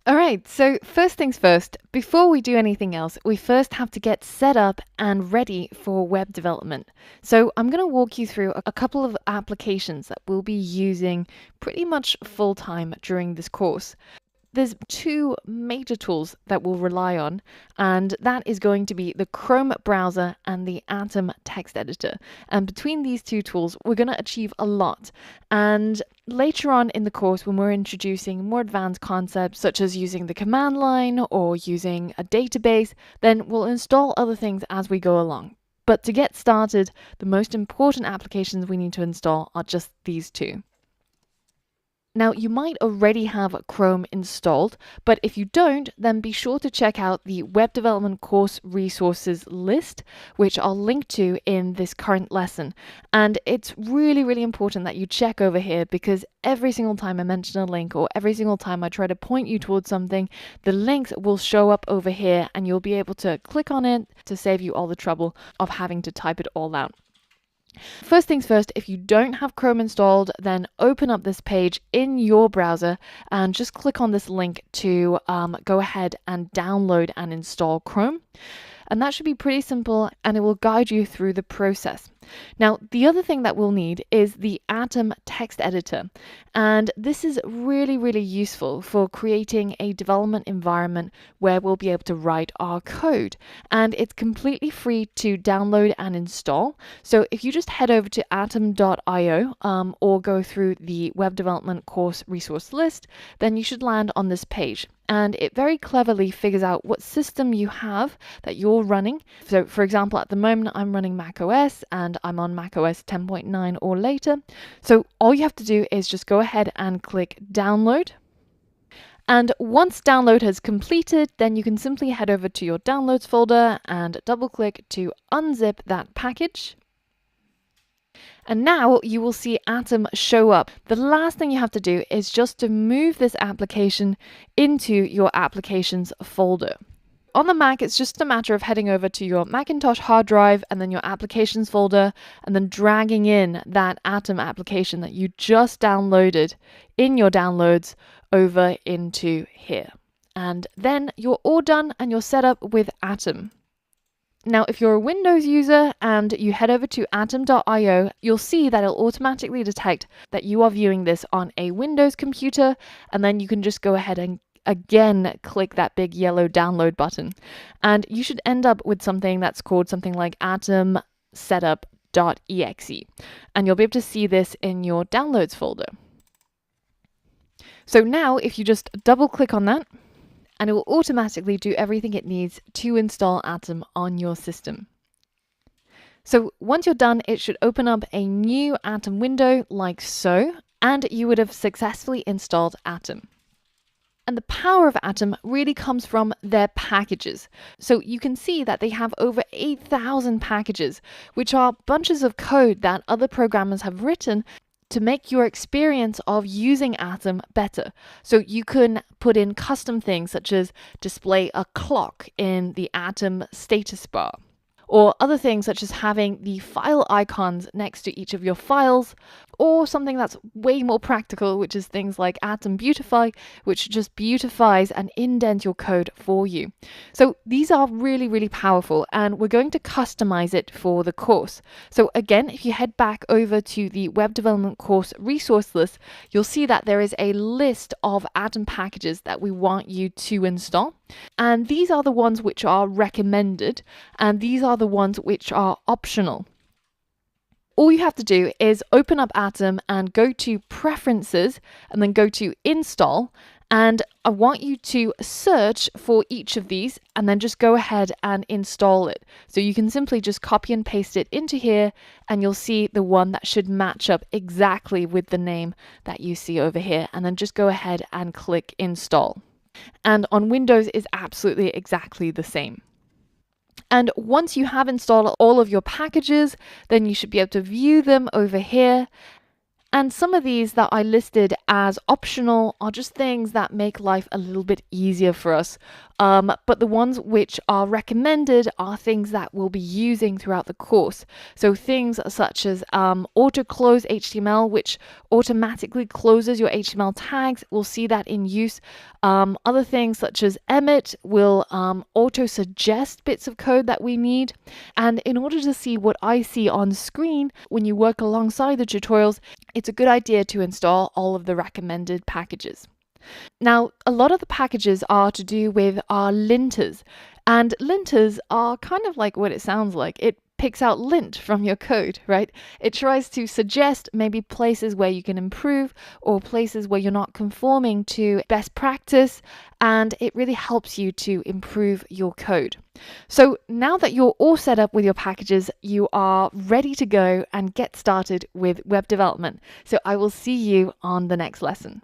All right, so first things first, before we do anything else, we first have to get set up and ready for web development. So I'm going to walk you through a couple of applications that we'll be using pretty much full time during this course. There's two major tools that we'll rely on, and that is going to be the Chrome browser and the Atom text editor. And between these two tools, we're going to achieve a lot. And later on in the course, when we're introducing more advanced concepts, such as using the command line or using a database, then we'll install other things as we go along. But to get started, the most important applications we need to install are just these two. Now, you might already have Chrome installed, but if you don't, then be sure to check out the web development course resources list, which I'll link to in this current lesson. And it's really, really important that you check over here, because every single time I mention a link or every single time I try to point you towards something, the links will show up over here and you'll be able to click on it to save you all the trouble of having to type it all out. First things first, if you don't have Chrome installed, then open up this page in your browser and just click on this link to go ahead and download and install Chrome. And that should be pretty simple, and it will guide you through the process. Now, the other thing that we'll need is the Atom text editor. And this is really, really useful for creating a development environment where we'll be able to write our code. And it's completely free to download and install. So if you just head over to atom.io or go through the web development course resource list, then you should land on this page. And it very cleverly figures out what system you have that you're running. So for example, at the moment I'm running macOS and I'm on macOS 10.9 or later. So all you have to do is just go ahead and click download. And once download has completed, then you can simply head over to your downloads folder and double click to unzip that package. And now you will see Atom show up. The last thing you have to do is just to move this application into your applications folder. On the Mac, it's just a matter of heading over to your Macintosh hard drive and then your applications folder, and then dragging in that Atom application that you just downloaded in your downloads over into here. And then you're all done and you're set up with Atom. Now, if you're a Windows user and you head over to atom.io, you'll see that it'll automatically detect that you are viewing this on a Windows computer, and then you can just go ahead and again click that big yellow download button. And you should end up with something that's called something like atom setup.exe. And you'll be able to see this in your downloads folder. So now if you just double click on that, and it will automatically do everything it needs to install Atom on your system. So once you're done, it should open up a new Atom window like so, and you would have successfully installed Atom. And the power of Atom really comes from their packages. So you can see that they have over 8,000 packages, which are bunches of code that other programmers have written to make your experience of using Atom better. So you can put in custom things such as display a clock in the Atom status bar, or other things such as having the file icons next to each of your files, or something that's way more practical, which is things like Atom Beautify, which just beautifies and indents your code for you. So these are really, really powerful, and we're going to customize it for the course. So again, if you head back over to the web development course resource list, you'll see that there is a list of Atom packages that we want you to install. And these are the ones which are recommended, and these are the ones which are optional. All you have to do is open up Atom and go to Preferences and then go to Install. And I want you to search for each of these and then just go ahead and install it. So you can simply just copy and paste it into here, and you'll see the one that should match up exactly with the name that you see over here. And then just go ahead and click Install. And on Windows is absolutely exactly the same. And once you have installed all of your packages, then you should be able to view them over here. And some of these that I listed as optional are just things that make life a little bit easier for us. but the ones which are recommended are things that we'll be using throughout the course. So things such as auto close HTML, which automatically closes your HTML tags. We'll see that in use. Other things such as emit will auto suggest bits of code that we need. And in order to see what I see on screen when you work alongside the tutorials, it's a good idea to install all of the recommended packages. Now, a lot of the packages are to do with our linters, and linters are kind of like what it sounds like. It picks out lint from your code, right? It tries to suggest maybe places where you can improve or places where you're not conforming to best practice, and it really helps you to improve your code. So now that you're all set up with your packages, you are ready to go and get started with web development. So I will see you on the next lesson.